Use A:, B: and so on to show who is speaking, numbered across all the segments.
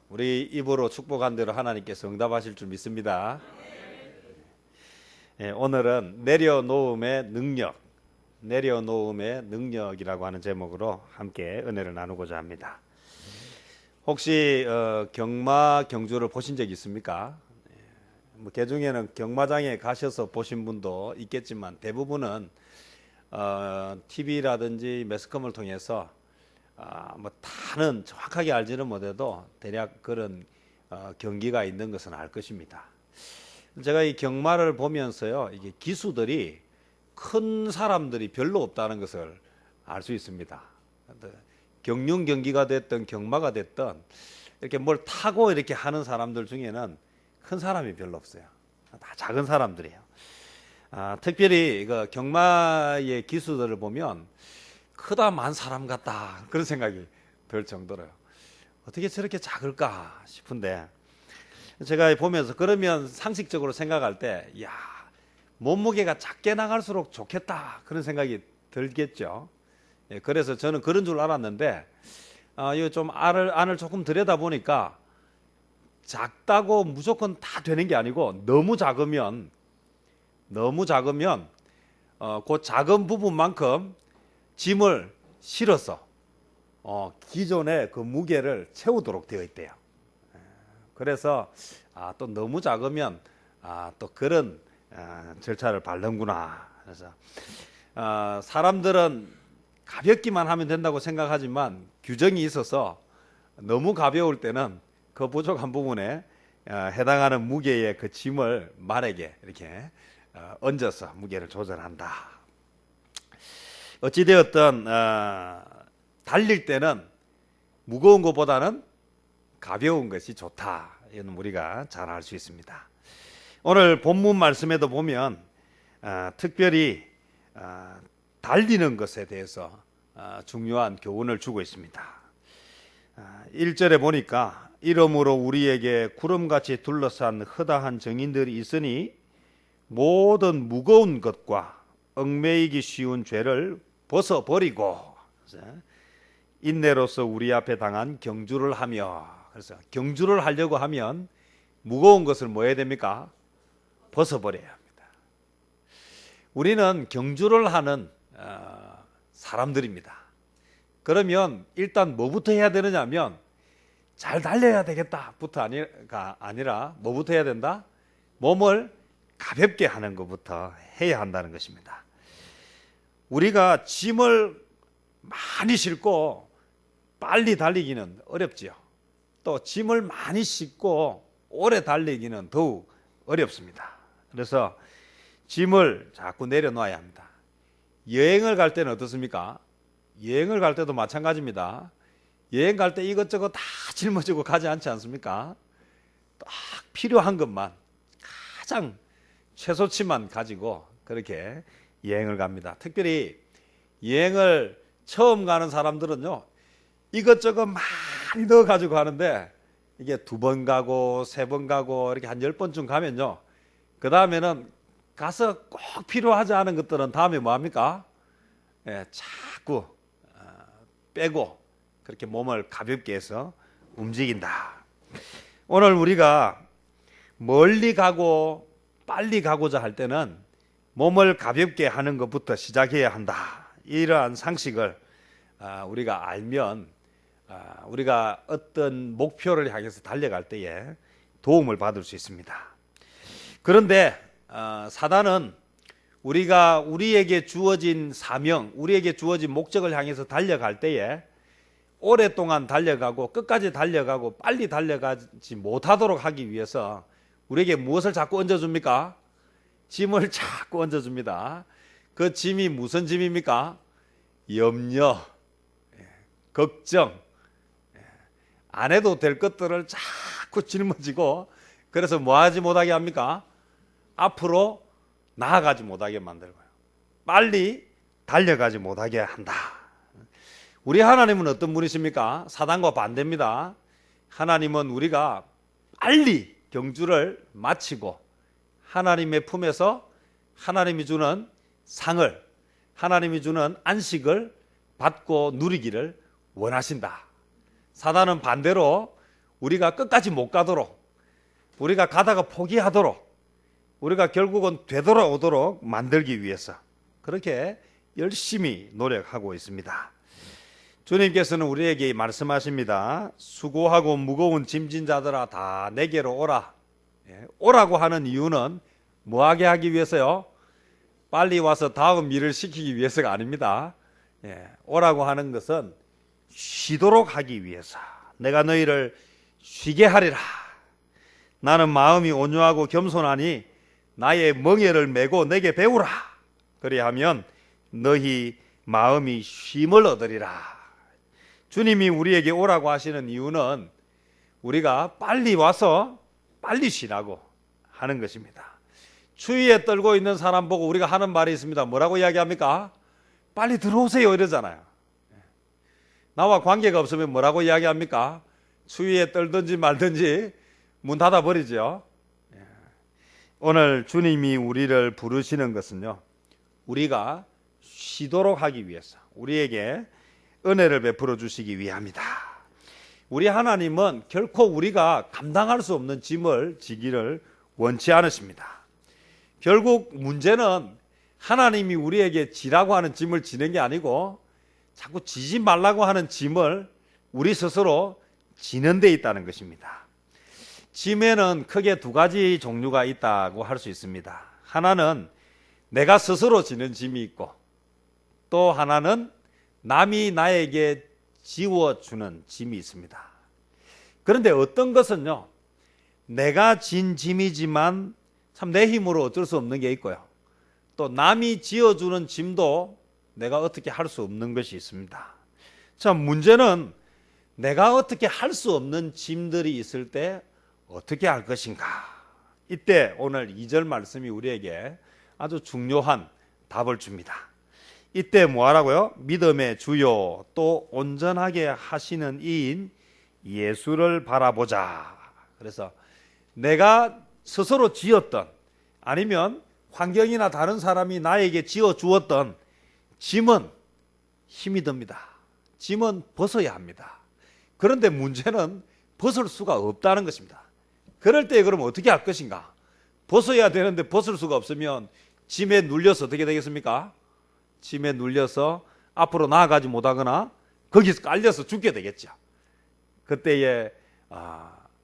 A: 우리 입으로 축복한 대로 하나님께서 응답하실 줄 믿습니다. 오늘은 내려놓음의 능력이라고 하는 제목으로 함께 은혜를 나누고자 합니다. 혹시 경마 경주를 보신 적 있습니까? 개중에는 경마장에 가셔서 보신 분도 있겠지만 대부분은 TV라든지 매스컴을 통해서 다는 정확하게 알지는 못해도 대략 그런 경기가 있는 것은 알 것입니다. 제가 이 경마를 보면서요, 이게 기수들이 큰 사람들이 별로 없다는 것을 알 수 있습니다. 경륜 경기가 됐든 경마가 됐든 이렇게 뭘 타고 이렇게 하는 사람들 중에는 큰 사람이 별로 없어요. 다 작은 사람들이에요. 특별히 그 경마의 기수들을 보면 크다만 사람 같다 그런 생각이 들 정도로요. 어떻게 저렇게 작을까 싶은데 제가 보면서 그러면 상식적으로 생각할 때 야, 몸무게가 작게 나갈수록 좋겠다 그런 생각이 들겠죠. 그래서 저는 그런 줄 알았는데 이거 좀 안을 조금 들여다보니까 작다고 무조건 다 되는 게 아니고 너무 작으면 그 작은 부분만큼 짐을 실어서 기존의 그 무게를 채우도록 되어 있대요. 그래서 또 너무 작으면 또 그런 절차를 밟는구나. 그래서 사람들은 가볍기만 하면 된다고 생각하지만 규정이 있어서 너무 가벼울 때는 그 부족한 부분에 해당하는 무게의 그 짐을 말에게 이렇게 얹어서 무게를 조절한다. 어찌되었든 달릴 때는 무거운 것보다는 가벼운 것이 좋다. 이는 우리가 잘 알 수 있습니다. 오늘 본문 말씀에도 보면 특별히 달리는 것에 대해서 중요한 교훈을 주고 있습니다. 1절에 보니까 이러므로 우리에게 구름같이 둘러싼 허다한 정인들이 있으니 모든 무거운 것과 얽매이기 쉬운 죄를 벗어버리고 인내로서 우리 앞에 당한 경주를 하며, 그래서 경주를 하려고 하면 무거운 것을 뭐 해야 됩니까? 벗어버려야 합니다. 우리는 경주를 하는 사람들입니다. 그러면 일단 뭐부터 해야 되느냐 하면 잘 달려야 되겠다부터 아니라 뭐부터 해야 된다? 몸을 가볍게 하는 것부터 해야 한다는 것입니다. 우리가 짐을 많이 싣고 빨리 달리기는 어렵지요. 또 짐을 많이 싣고 오래 달리기는 더욱 어렵습니다. 그래서 짐을 자꾸 내려놔야 합니다. 여행을 갈 때는 어떻습니까? 여행을 갈 때도 마찬가지입니다. 여행 갈 때 이것저것 다 짊어지고 가지 않지 않습니까? 딱 필요한 것만 가장 최소치만 가지고 그렇게 여행을 갑니다. 특별히 여행을 처음 가는 사람들은요, 이것저것 많이 넣어 가지고 가는데 이게 2번 가고 3번 가고 이렇게 한 10번쯤 가면요, 그 다음에는 가서 꼭 필요하지 않은 것들은 다음에 뭐 합니까? 자꾸 빼고 그렇게 몸을 가볍게 해서 움직인다. 오늘 우리가 멀리 가고 빨리 가고자 할 때는 몸을 가볍게 하는 것부터 시작해야 한다. 이러한 상식을 우리가 알면 우리가 어떤 목표를 향해서 달려갈 때에 도움을 받을 수 있습니다. 그런데 사단은 우리에게 주어진 사명, 우리에게 주어진 목적을 향해서 달려갈 때에 오랫동안 달려가고 끝까지 달려가고 빨리 달려가지 못하도록 하기 위해서 우리에게 무엇을 자꾸 얹어줍니까? 짐을 자꾸 얹어줍니다. 그 짐이 무슨 짐입니까? 염려, 걱정, 안 해도 될 것들을 자꾸 짊어지고, 그래서 뭐 하지 못하게 합니까? 앞으로 나아가지 못하게 만들고요, 빨리 달려가지 못하게 한다. 우리 하나님은 어떤 분이십니까? 사단과 반대입니다. 하나님은 우리가 빨리 경주를 마치고 하나님의 품에서 하나님이 주는 상을, 하나님이 주는 안식을 받고 누리기를 원하신다. 사단은 반대로 우리가 끝까지 못 가도록, 우리가 가다가 포기하도록, 우리가 결국은 되돌아오도록 만들기 위해서 그렇게 열심히 노력하고 있습니다. 주님께서는 우리에게 말씀하십니다. 수고하고 무거운 짐진 자들아 다 내게로 오라. 오라고 하는 이유는 뭐하게 하기 위해서요? 빨리 와서 다음 일을 시키기 위해서가 아닙니다. 오라고 하는 것은 쉬도록 하기 위해서. 내가 너희를 쉬게 하리라. 나는 마음이 온유하고 겸손하니 나의 멍에를 메고 내게 배우라. 그리하면 너희 마음이 쉼을 얻으리라. 주님이 우리에게 오라고 하시는 이유는 우리가 빨리 와서 빨리 쉬라고 하는 것입니다. 추위에 떨고 있는 사람 보고 우리가 하는 말이 있습니다. 뭐라고 이야기합니까? 빨리 들어오세요 이러잖아요. 나와 관계가 없으면 뭐라고 이야기합니까? 추위에 떨든지 말든지 문 닫아버리죠. 오늘 주님이 우리를 부르시는 것은요, 우리가 쉬도록 하기 위해서, 우리에게 은혜를 베풀어 주시기 위함이다. 우리 하나님은 결코 우리가 감당할 수 없는 짐을 지기를 원치 않으십니다. 결국 문제는 하나님이 우리에게 지라고 하는 짐을 지는 게 아니고 자꾸 지지 말라고 하는 짐을 우리 스스로 지는 데 있다는 것입니다. 짐에는 크게 두 가지 종류가 있다고 할 수 있습니다. 하나는 내가 스스로 지는 짐이 있고, 또 하나는 남이 나에게 지워주는 짐이 있습니다. 그런데 어떤 것은요, 내가 진 짐이지만 참 내 힘으로 어쩔 수 없는 게 있고요, 또 남이 지어주는 짐도 내가 어떻게 할 수 없는 것이 있습니다. 참 문제는 내가 어떻게 할 수 없는 짐들이 있을 때 어떻게 할 것인가. 이때 오늘 2절 말씀이 우리에게 아주 중요한 답을 줍니다. 이때 뭐 하라고요? 믿음의 주요 또 온전하게 하시는 이인 예수를 바라보자. 그래서 내가 스스로 지었던, 아니면 환경이나 다른 사람이 나에게 지어 주었던 짐은 힘이 듭니다. 짐은 벗어야 합니다. 그런데 문제는 벗을 수가 없다는 것입니다. 그럴 때 그럼 어떻게 할 것인가? 벗어야 되는데 벗을 수가 없으면 짐에 눌려서 어떻게 되겠습니까? 짐에 눌려서 앞으로 나아가지 못하거나 거기서 깔려서 죽게 되겠죠. 그때에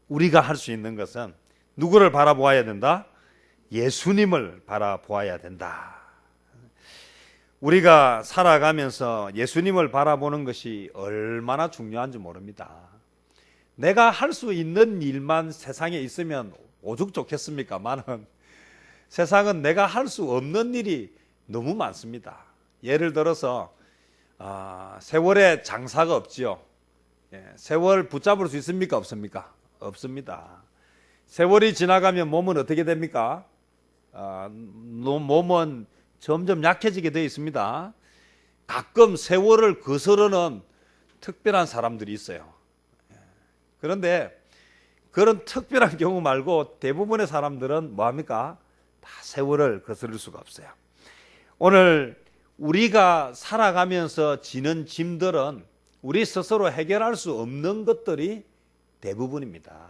A: 우리가 할 수 있는 것은 누구를 바라보아야 된다? 예수님을 바라보아야 된다. 우리가 살아가면서 예수님을 바라보는 것이 얼마나 중요한지 모릅니다. 내가 할 수 있는 일만 세상에 있으면 오죽 좋겠습니까? 많은 세상은 내가 할 수 없는 일이 너무 많습니다. 예를 들어서 세월에 장사가 없지요. 세월 붙잡을 수 있습니까? 없습니까? 없습니다. 세월이 지나가면 몸은 어떻게 됩니까? 몸은 점점 약해지게 되어 있습니다. 가끔 세월을 거스르는 특별한 사람들이 있어요. 그런데 그런 특별한 경우 말고 대부분의 사람들은 뭐합니까? 다 세월을 거스를 수가 없어요. 오늘 우리가 살아가면서 지는 짐들은 우리 스스로 해결할 수 없는 것들이 대부분입니다.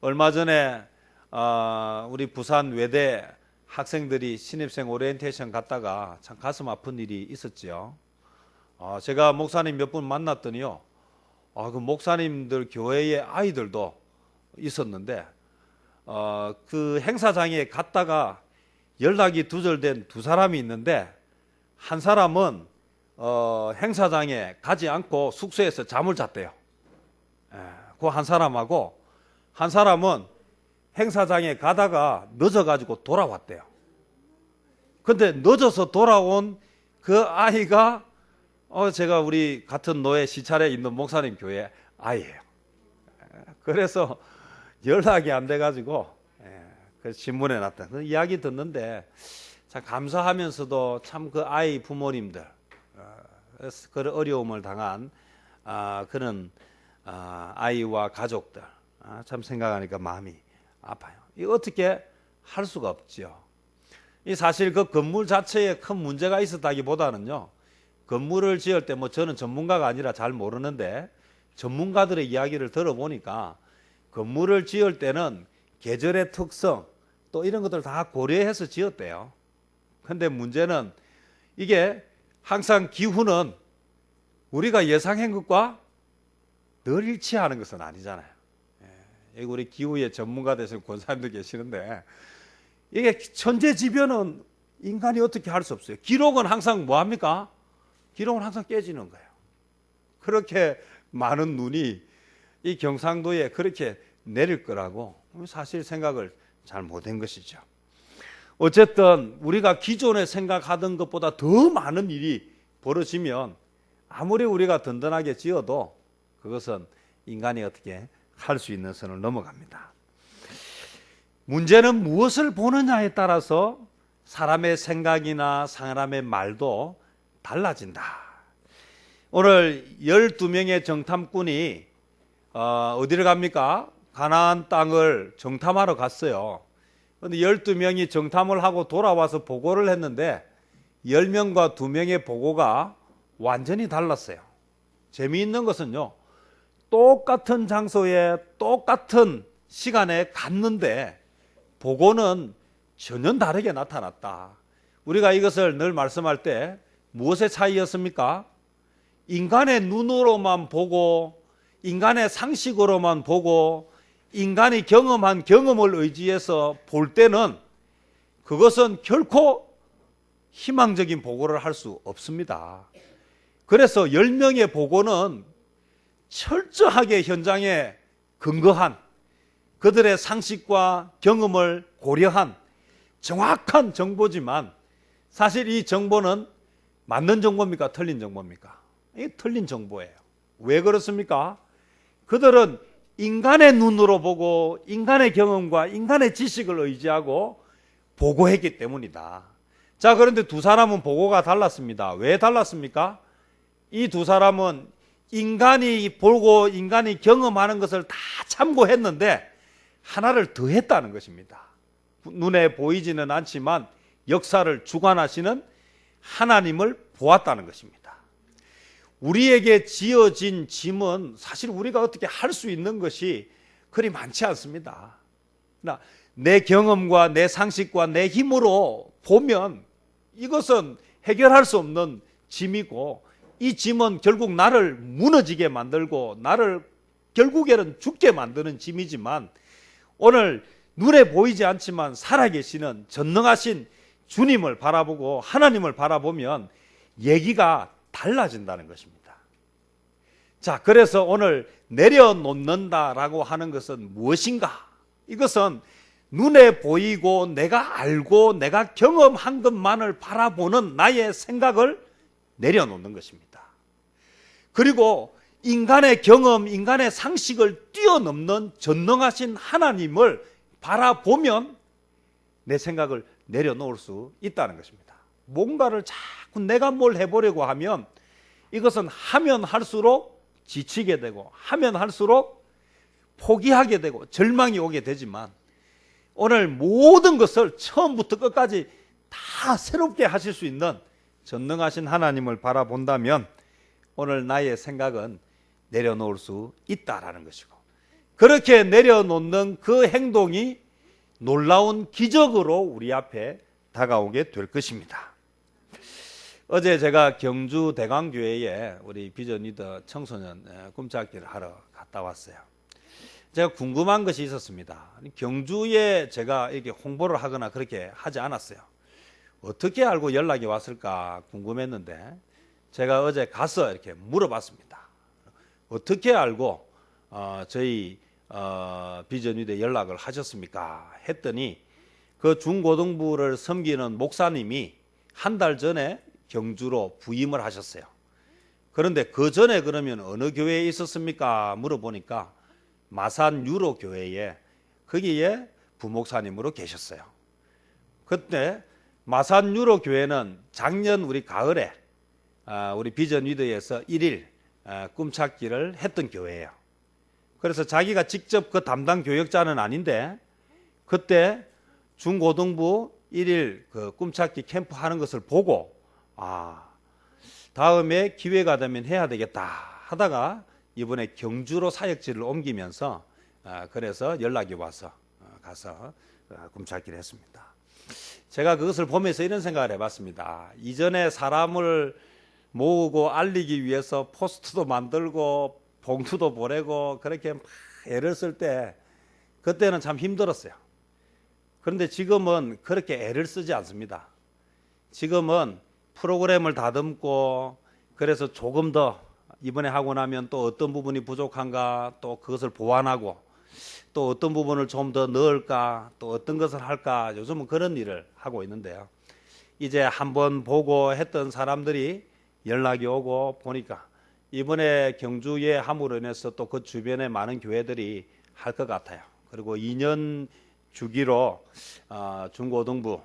A: 얼마 전에 우리 부산 외대 학생들이 신입생 오리엔테이션 갔다가 참 가슴 아픈 일이 있었죠. 제가 목사님 몇 분 만났더니요, 그 목사님들 교회의 아이들도 있었는데 그 행사장에 갔다가 연락이 두절된 두 사람이 있는데, 한 사람은 행사장에 가지 않고 숙소에서 잠을 잤대요. 그 한 사람하고, 한 사람은 행사장에 가다가 늦어가지고 돌아왔대요. 근데 늦어서 돌아온 그 아이가 제가 우리 같은 노예 시찰에 있는 목사님 교회 아이예요. 그래서 연락이 안 돼가지고 그 신문에 났다. 그 이야기 듣는데 참 감사하면서도 참 그 아이 부모님들, 그런 어려움을 당한 그런 아이와 가족들, 참 생각하니까 마음이 아파요. 이 어떻게 할 수가 없죠. 이 사실 그 건물 자체에 큰 문제가 있었다기보다는요, 건물을 지을 때 저는 전문가가 아니라 잘 모르는데 전문가들의 이야기를 들어보니까 건물을 지을 때는 계절의 특성 또 이런 것들 다 고려해서 지었대요. 근데 문제는 이게 항상 기후는 우리가 예상한 것과 늘 일치하는 것은 아니잖아요. 여기 우리 기후의 전문가 되신 권사님도 계시는데 이게 천재지변은 인간이 어떻게 할 수 없어요. 기록은 항상 뭐합니까? 기록은 항상 깨지는 거예요. 그렇게 많은 눈이 이 경상도에 그렇게 내릴 거라고 사실 생각을 잘 못한 것이죠. 어쨌든 우리가 기존에 생각하던 것보다 더 많은 일이 벌어지면 아무리 우리가 든든하게 지어도 그것은 인간이 어떻게 할 수 있는 선을 넘어갑니다. 문제는 무엇을 보느냐에 따라서 사람의 생각이나 사람의 말도 달라진다. 오늘 12명의 정탐꾼이 어디를 갑니까? 가나안 땅을 정탐하러 갔어요. 그런데 12명이 정탐을 하고 돌아와서 보고를 했는데 10명과 2명의 보고가 완전히 달랐어요. 재미있는 것은요, 똑같은 장소에 똑같은 시간에 갔는데 보고는 전혀 다르게 나타났다. 우리가 이것을 늘 말씀할 때 무엇의 차이였습니까? 인간의 눈으로만 보고 인간의 상식으로만 보고 인간이 경험한 경험을 의지해서 볼 때는 그것은 결코 희망적인 보고를 할 수 없습니다. 그래서 10명의 보고는 철저하게 현장에 근거한 그들의 상식과 경험을 고려한 정확한 정보지만 사실 이 정보는 맞는 정보입니까? 틀린 정보입니까? 이게 틀린 정보예요. 왜 그렇습니까? 그들은 인간의 눈으로 보고 인간의 경험과 인간의 지식을 의지하고 보고했기 때문이다. 자, 그런데 두 사람은 보고가 달랐습니다. 왜 달랐습니까? 이 두 사람은 인간이 보고 인간이 경험하는 것을 다 참고했는데 하나를 더 했다는 것입니다. 눈에 보이지는 않지만 역사를 주관하시는 하나님을 보았다는 것입니다. 우리에게 지어진 짐은 사실 우리가 어떻게 할 수 있는 것이 그리 많지 않습니다. 내 경험과 내 상식과 내 힘으로 보면 이것은 해결할 수 없는 짐이고 이 짐은 결국 나를 무너지게 만들고 나를 결국에는 죽게 만드는 짐이지만 오늘 눈에 보이지 않지만 살아계시는 전능하신 주님을 바라보고 하나님을 바라보면 얘기가 달라진다는 것입니다. 자, 그래서 오늘 내려놓는다라고 하는 것은 무엇인가? 이것은 눈에 보이고 내가 알고 내가 경험한 것만을 바라보는 나의 생각을 내려놓는 것입니다. 그리고 인간의 경험, 인간의 상식을 뛰어넘는 전능하신 하나님을 바라보면 내 생각을 내려놓을 수 있다는 것입니다. 뭔가를 자꾸 내가 뭘 해보려고 하면 이것은 하면 할수록 지치게 되고 하면 할수록 포기하게 되고 절망이 오게 되지만 오늘 모든 것을 처음부터 끝까지 다 새롭게 하실 수 있는 전능하신 하나님을 바라본다면 오늘 나의 생각은 내려놓을 수 있다라는 것이고 그렇게 내려놓는 그 행동이 놀라운 기적으로 우리 앞에 다가오게 될 것입니다. 어제 제가 경주 대광교회에 우리 비전 리더 청소년 꿈찾기를 하러 갔다 왔어요. 제가 궁금한 것이 있었습니다. 경주에 제가 이렇게 홍보를 하거나 그렇게 하지 않았어요. 어떻게 알고 연락이 왔을까 궁금했는데 제가 어제 가서 이렇게 물어봤습니다. 어떻게 알고 저희 비전 리더에 연락을 하셨습니까? 했더니 그 중고등부를 섬기는 목사님이 한 달 전에 경주로 부임을 하셨어요. 그런데 그 전에 그러면 어느 교회에 있었습니까? 물어보니까 마산 유로 교회에 거기에 부목사님으로 계셨어요. 그때 마산 유로 교회는 작년 우리 가을에 우리 비전 리더에서 1일 꿈찾기를 했던 교회예요. 그래서 자기가 직접 그 담당 교역자는 아닌데 그때 중고등부 1일 그 꿈찾기 캠프 하는 것을 보고 다음에 기회가 되면 해야 되겠다 하다가 이번에 경주로 사역지를 옮기면서 그래서 연락이 와서 가서 꿈찾기를 했습니다. 제가 그것을 보면서 이런 생각을 해봤습니다. 이전에 사람을 모으고 알리기 위해서 포스트도 만들고 봉투도 보내고 그렇게 막 애를 쓸 때 그때는 참 힘들었어요. 그런데 지금은 그렇게 애를 쓰지 않습니다. 지금은 프로그램을 다듬고 그래서 조금 더 이번에 하고 나면 또 어떤 부분이 부족한가 또 그것을 보완하고 또 어떤 부분을 좀 더 넣을까 또 어떤 것을 할까 요즘은 그런 일을 하고 있는데요. 이제 한번 보고 했던 사람들이 연락이 오고 보니까 이번에 경주에 함으로 인해서 또 그 주변에 많은 교회들이 할 것 같아요. 그리고 2년 주기로 중고등부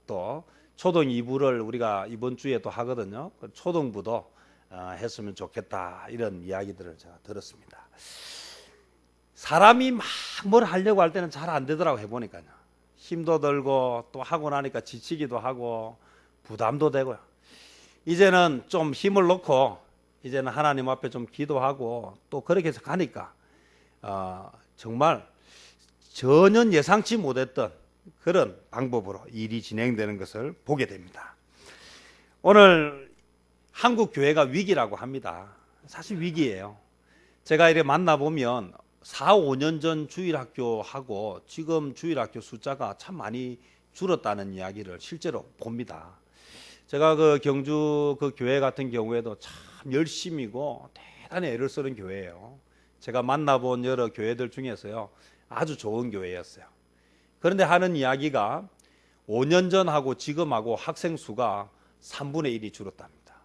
A: 또 초등 2부를 우리가 이번 주에 또 하거든요. 초등부도 했으면 좋겠다 이런 이야기들을 제가 들었습니다. 사람이 막 뭘 하려고 할 때는 잘 안 되더라고 해보니까요. 힘도 들고 또 하고 나니까 지치기도 하고 부담도 되고요. 이제는 좀 힘을 놓고 이제는 하나님 앞에 좀 기도하고 또 그렇게 해서 가니까 정말 전혀 예상치 못했던 그런 방법으로 일이 진행되는 것을 보게 됩니다. 오늘 한국 교회가 위기라고 합니다. 사실 위기예요. 제가 이렇게 만나보면 4, 5년 전 주일학교하고 지금 주일학교 숫자가 참 많이 줄었다는 이야기를 실제로 봅니다. 제가 그 경주 그 교회 같은 경우에도 참 열심이고 대단히 애를 쓰는 교회예요. 제가 만나본 여러 교회들 중에서요 아주 좋은 교회였어요. 그런데 하는 이야기가 5년 전하고 지금하고 학생 수가 3분의 1이 줄었답니다.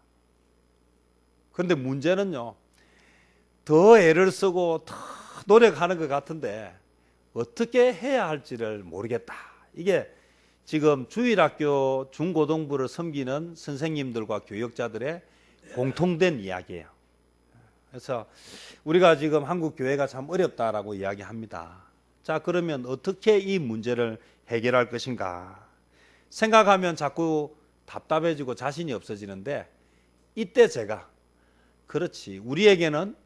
A: 그런데 문제는요 더 애를 쓰고 더 노력하는 것 같은데 어떻게 해야 할지를 모르겠다. 이게 지금 주일학교 중고등부를 섬기는 선생님들과 교역자들의 공통된 이야기예요. 그래서 우리가 지금 한국 교회가 참 어렵다라고 이야기합니다. 자, 그러면 어떻게 이 문제를 해결할 것인가 생각하면 자꾸 답답해지고 자신이 없어지는데 이때 제가 그렇지 우리에게는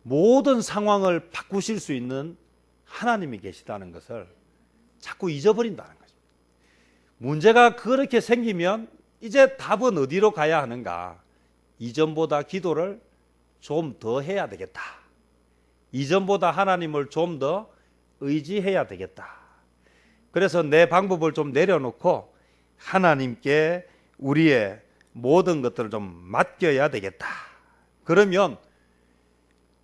A: 모든 상황을 바꾸실 수 있는 하나님이 계시다는 것을 자꾸 잊어버린다는 거죠. 문제가 그렇게 생기면 이제 답은 어디로 가야 하는가? 이전보다 기도를 좀 더 해야 되겠다. 이전보다 하나님을 좀 더 의지해야 되겠다. 그래서 내 방법을 좀 내려놓고 하나님께 우리의 모든 것들을 좀 맡겨야 되겠다. 그러면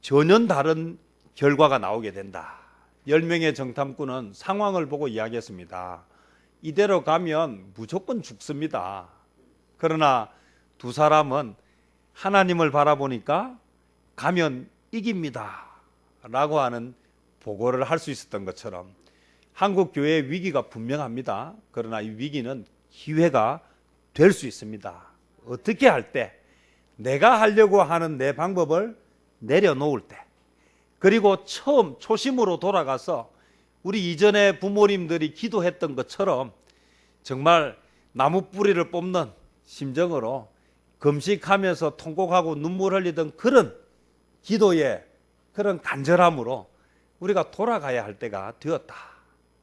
A: 전혀 다른 결과가 나오게 된다. 10명의 정탐꾼은 상황을 보고 이야기했습니다. 이대로 가면 무조건 죽습니다. 그러나 두 사람은 하나님을 바라보니까 가면 이깁니다 라고 하는 보고를 할 수 있었던 것처럼 한국 교회의 위기가 분명합니다. 그러나 이 위기는 기회가 될 수 있습니다. 어떻게 할 때 내가 하려고 하는 내 방법을 내려놓을 때 그리고 처음 초심으로 돌아가서 우리 이전에 부모님들이 기도했던 것처럼 정말 나무 뿌리를 뽑는 심정으로 금식하면서 통곡하고 눈물 흘리던 그런 기도의 그런 간절함으로 우리가 돌아가야 할 때가 되었다.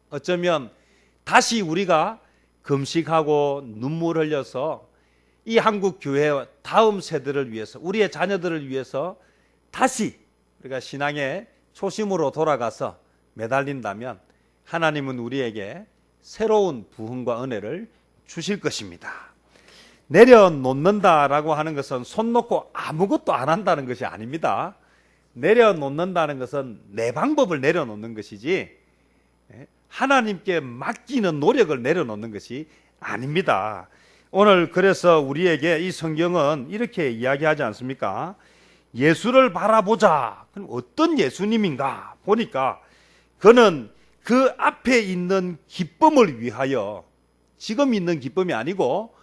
A: 어쩌면 다시 우리가 금식하고 눈물 흘려서 이 한국 교회 다음 세대를 위해서 우리의 자녀들을 위해서 다시 우리가 신앙의 초심으로 돌아가서 매달린다면 하나님은 우리에게 새로운 부흥과 은혜를 주실 것입니다. 내려놓는다라고 하는 것은 손 놓고 아무것도 안 한다는 것이 아닙니다. 내려놓는다는 것은 내 방법을 내려놓는 것이지 하나님께 맡기는 노력을 내려놓는 것이 아닙니다. 오늘 그래서 우리에게 이 성경은 이렇게 이야기하지 않습니까? 예수를 바라보자. 그럼 어떤 예수님인가 보니까 그는 그 앞에 있는 기쁨을 위하여 지금 있는 기쁨이 아니고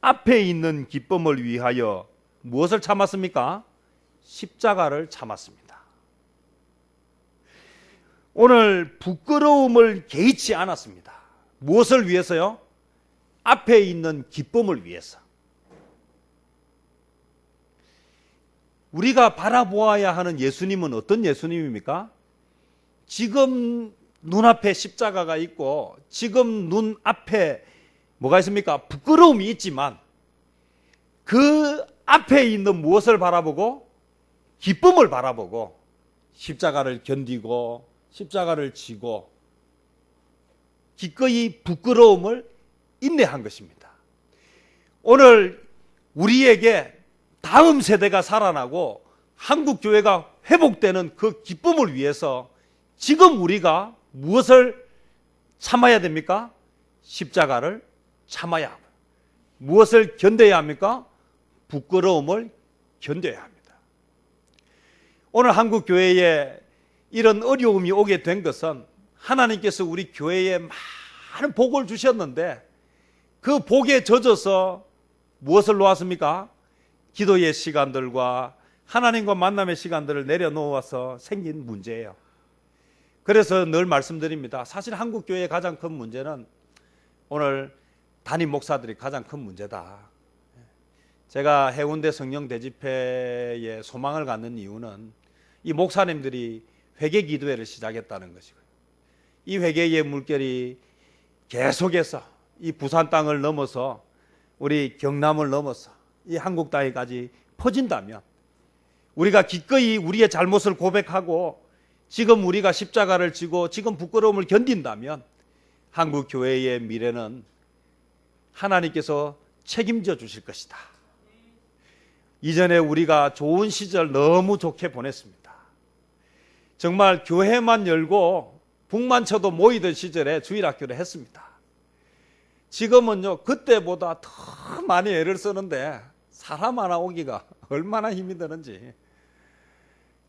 A: 앞에 있는 기쁨을 위하여 무엇을 참았습니까? 십자가를 참았습니다. 오늘 부끄러움을 개의치 않았습니다. 무엇을 위해서요? 앞에 있는 기쁨을 위해서. 우리가 바라보아야 하는 예수님은 어떤 예수님입니까? 지금 눈앞에 십자가가 있고 지금 눈앞에 뭐가 있습니까? 부끄러움이 있지만 그 앞에 있는 무엇을 바라보고 기쁨을 바라보고 십자가를 견디고 십자가를 지고 기꺼이 부끄러움을 인내한 것입니다. 오늘 우리에게 다음 세대가 살아나고 한국 교회가 회복되는 그 기쁨을 위해서 지금 우리가 무엇을 참아야 됩니까? 십자가를 참아야 합니다. 무엇을 견뎌야 합니까? 부끄러움을 견뎌야 합니다. 오늘 한국 교회에 이런 어려움이 오게 된 것은 하나님께서 우리 교회에 많은 복을 주셨는데 그 복에 젖어서 무엇을 놓았습니까? 기도의 시간들과 하나님과 만남의 시간들을 내려놓아서 생긴 문제예요. 그래서 늘 말씀드립니다. 사실 한국 교회의 가장 큰 문제는 오늘 담임 목사들이 가장 큰 문제다. 제가 해운대 성령 대집회에 소망을 갖는 이유는 이 목사님들이 회개 기도회를 시작했다는 것이고요. 이 회개의 물결이 계속해서 이 부산 땅을 넘어서 우리 경남을 넘어서 이 한국 땅에까지 퍼진다면 우리가 기꺼이 우리의 잘못을 고백하고 지금 우리가 십자가를 지고 지금 부끄러움을 견딘다면 한국 교회의 미래는 하나님께서 책임져 주실 것이다. 이전에 우리가 좋은 시절 너무 좋게 보냈습니다. 정말 교회만 열고 북만 쳐도 모이던 시절에 주일학교를 했습니다. 지금은요 그때보다 더 많이 애를 쓰는데 사람 하나 오기가 얼마나 힘이 드는지.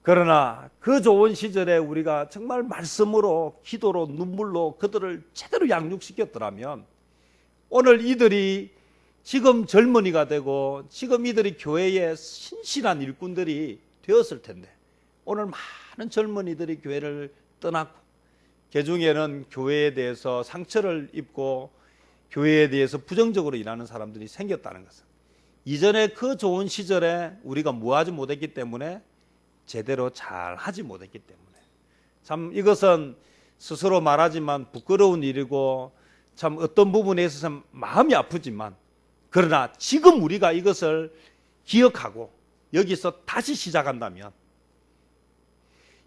A: 그러나 그 좋은 시절에 우리가 정말 말씀으로 기도로 눈물로 그들을 제대로 양육시켰더라면 오늘 이들이 지금 젊은이가 되고 지금 이들이 교회의 신실한 일꾼들이 되었을 텐데 오늘 많은 젊은이들이 교회를 떠났고 그중에는 교회에 대해서 상처를 입고 교회에 대해서 부정적으로 일하는 사람들이 생겼다는 것은 이전에 그 좋은 시절에 우리가 뭐하지 못했기 때문에 제대로 잘 하지 못했기 때문에 참 이것은 스스로 말하지만 부끄러운 일이고 참 어떤 부분에 있어서 마음이 아프지만 그러나 지금 우리가 이것을 기억하고 여기서 다시 시작한다면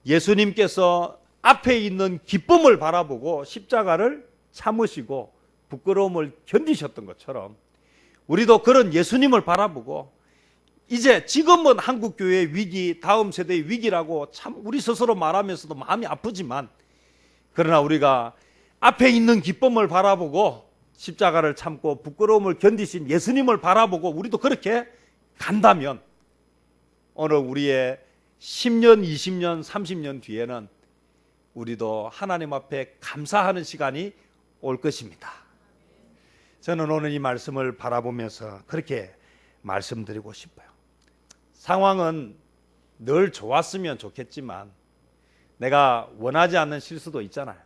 A: 예수님께서 앞에 있는 기쁨을 바라보고 십자가를 참으시고 부끄러움을 견디셨던 것처럼 우리도 그런 예수님을 바라보고 이제 지금은 한국교회의 위기, 다음 세대의 위기라고 참 우리 스스로 말하면서도 마음이 아프지만 그러나 우리가 앞에 있는 기쁨을 바라보고 십자가를 참고 부끄러움을 견디신 예수님을 바라보고 우리도 그렇게 간다면 오늘 우리의 10년, 20년, 30년 뒤에는 우리도 하나님 앞에 감사하는 시간이 올 것입니다. 저는 오늘 이 말씀을 바라보면서 그렇게 말씀드리고 싶어요. 상황은 늘 좋았으면 좋겠지만 내가 원하지 않는 실수도 있잖아요.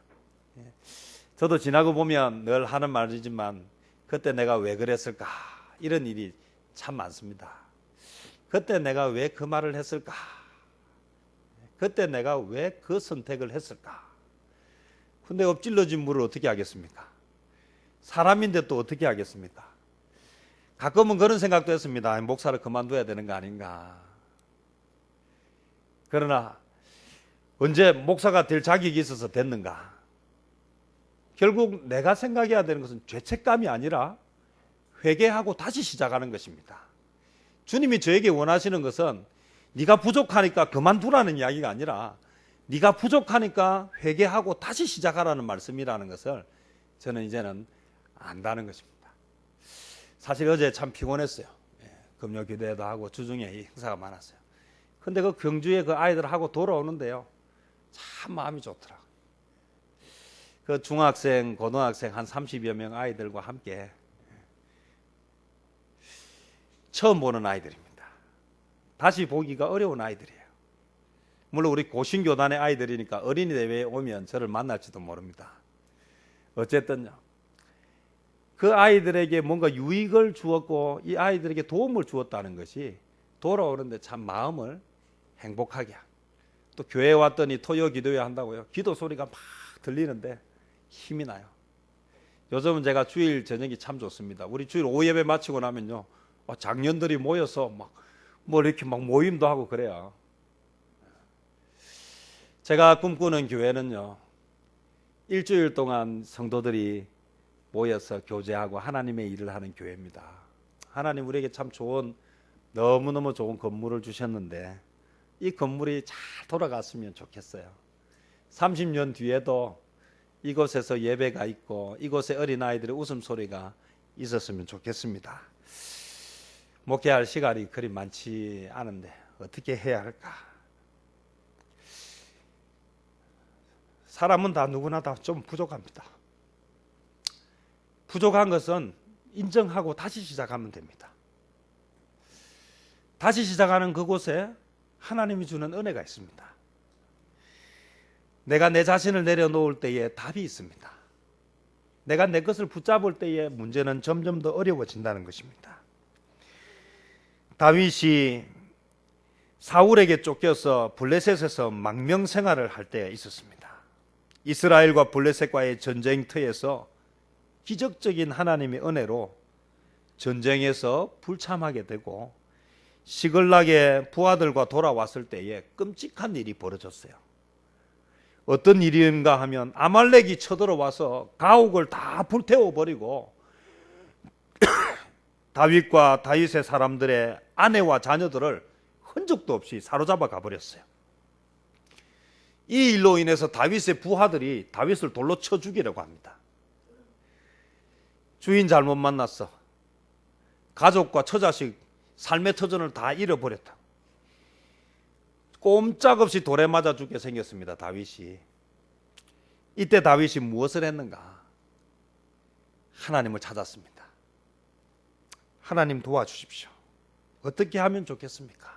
A: 저도 지나고 보면 늘 하는 말이지만 그때 내가 왜 그랬을까 이런 일이 참 많습니다. 그때 내가 왜 그 말을 했을까? 그때 내가 왜 그 선택을 했을까? 근데 엎질러진 물을 어떻게 하겠습니까? 사람인데 또 어떻게 하겠습니까? 가끔은 그런 생각도 했습니다. 목사를 그만둬야 되는 거 아닌가. 그러나 언제 목사가 될 자격이 있어서 됐는가? 결국 내가 생각해야 되는 것은 죄책감이 아니라 회개하고 다시 시작하는 것입니다. 주님이 저에게 원하시는 것은 네가 부족하니까 그만두라는 이야기가 아니라 네가 부족하니까 회개하고 다시 시작하라는 말씀이라는 것을 저는 이제는 안다는 것입니다. 사실 어제 참 피곤했어요. 금요 기도회도 하고 주중에 행사가 많았어요. 근데 그 경주에 그 아이들하고 돌아오는데요. 참 마음이 좋더라고요. 그 중학생, 고등학생 한 30여 명 아이들과 함께 처음 보는 아이들입니다. 다시 보기가 어려운 아이들이에요. 물론 우리 고신교단의 아이들이니까 어린이 대회에 오면 저를 만날지도 모릅니다. 어쨌든요. 그 아이들에게 뭔가 유익을 주었고 이 아이들에게 도움을 주었다는 것이 돌아오는데 참 마음을 행복하게 하고 또 교회에 왔더니 토요 기도회 한다고요. 기도 소리가 막 들리는데 힘이 나요. 요즘은 제가 주일 저녁이 참 좋습니다. 우리 주일 오후 예배 마치고 나면요, 장년들이 모여서 막 뭐 이렇게 막 모임도 하고 그래요. 제가 꿈꾸는 교회는요, 일주일 동안 성도들이 모여서 교제하고 하나님의 일을 하는 교회입니다. 하나님 우리에게 참 좋은, 너무너무 좋은 건물을 주셨는데 이 건물이 잘 돌아갔으면 좋겠어요. 30년 뒤에도 이곳에서 예배가 있고 이곳에 어린아이들의 웃음소리가 있었으면 좋겠습니다. 목회할 시간이 그리 많지 않은데 어떻게 해야 할까? 사람은 다 누구나 다 좀 부족합니다. 부족한 것은 인정하고 다시 시작하면 됩니다. 다시 시작하는 그곳에 하나님이 주는 은혜가 있습니다. 내가 내 자신을 내려놓을 때에 답이 있습니다. 내가 내 것을 붙잡을 때에 문제는 점점 더 어려워진다는 것입니다. 다윗이 사울에게 쫓겨서 블레셋에서 망명 생활을 할 때 있었습니다. 이스라엘과 블레셋과의 전쟁터에서 기적적인 하나님의 은혜로 전쟁에서 불참하게 되고 시글락의 부하들과 돌아왔을 때에 끔찍한 일이 벌어졌어요. 어떤 일인가 하면 아말렉이 쳐들어와서 가옥을 다 불태워버리고 다윗과 다윗의 사람들의 아내와 자녀들을 흔적도 없이 사로잡아 가버렸어요. 이 일로 인해서 다윗의 부하들이 다윗을 돌로 쳐 죽이려고 합니다. 주인 잘못 만났어. 가족과 처자식 삶의 터전을 다 잃어버렸다. 꼼짝없이 돌에 맞아 죽게 생겼습니다. 다윗이. 이때 다윗이 무엇을 했는가? 하나님을 찾았습니다. 하나님 도와주십시오. 어떻게 하면 좋겠습니까?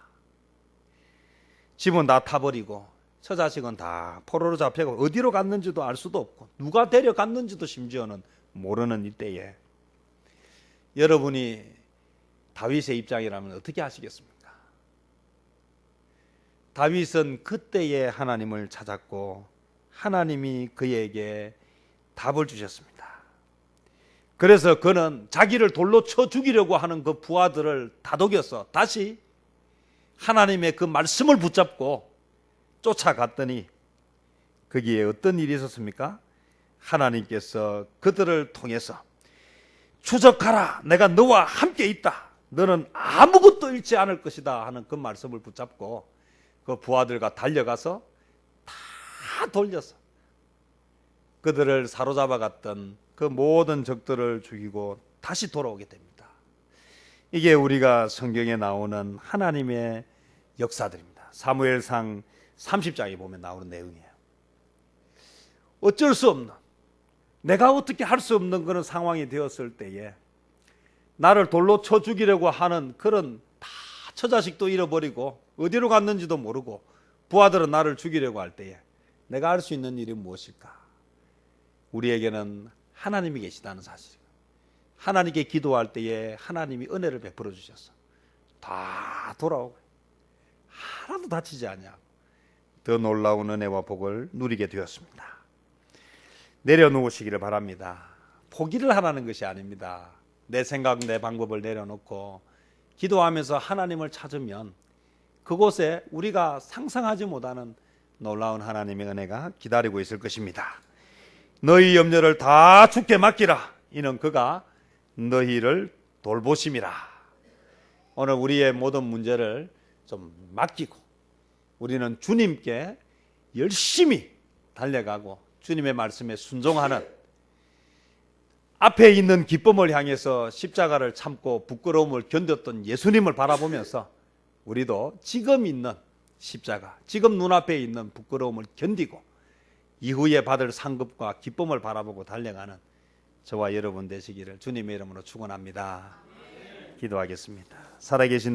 A: 집은 다 타버리고 처자식은 다 포로로 잡혀고 어디로 갔는지도 알 수도 없고 누가 데려갔는지도 심지어는 모르는 이때에 여러분이 다윗의 입장이라면 어떻게 하시겠습니까? 다윗은 그때에 하나님을 찾았고 하나님이 그에게 답을 주셨습니다. 그래서 그는 자기를 돌로 쳐 죽이려고 하는 그 부하들을 다독여서 다시 하나님의 그 말씀을 붙잡고 쫓아갔더니 거기에 어떤 일이 있었습니까? 하나님께서 그들을 통해서 추적하라, 내가 너와 함께 있다, 너는 아무것도 잃지 않을 것이다 하는 그 말씀을 붙잡고 그 부하들과 달려가서 다 돌려서 그들을 사로잡아 갔던 그 모든 적들을 죽이고 다시 돌아오게 됩니다. 이게 우리가 성경에 나오는 하나님의 역사들입니다. 사무엘상 30장에 보면 나오는 내용이에요. 어쩔 수 없는, 내가 어떻게 할 수 없는 그런 상황이 되었을 때에 나를 돌로 쳐 죽이려고 하는 그런 다 처자식도 잃어버리고 어디로 갔는지도 모르고 부하들은 나를 죽이려고 할 때에 내가 할 수 있는 일이 무엇일까? 우리에게는 하나님이 계시다는 사실. 하나님께 기도할 때에 하나님이 은혜를 베풀어 주셔서 다 돌아오고 하나도 다치지 않냐고 더 놀라운 은혜와 복을 누리게 되었습니다. 내려놓으시기를 바랍니다. 포기를 하라는 것이 아닙니다. 내 생각, 내 방법을 내려놓고 기도하면서 하나님을 찾으면 그곳에 우리가 상상하지 못하는 놀라운 하나님의 은혜가 기다리고 있을 것입니다. 너희 염려를 다 주께 맡기라. 이는 그가 너희를 돌보심이라. 오늘 우리의 모든 문제를 좀 맡기고 우리는 주님께 열심히 달려가고 주님의 말씀에 순종하는, 앞에 있는 기쁨을 향해서 십자가를 참고 부끄러움을 견뎠던 예수님을 바라보면서 우리도 지금 있는 십자가, 지금 눈앞에 있는 부끄러움을 견디고 이후에 받을 상급과 기쁨을 바라보고 달려가는 저와 여러분 되시기를 주님의 이름으로 축원합니다. 기도하겠습니다. 살아계신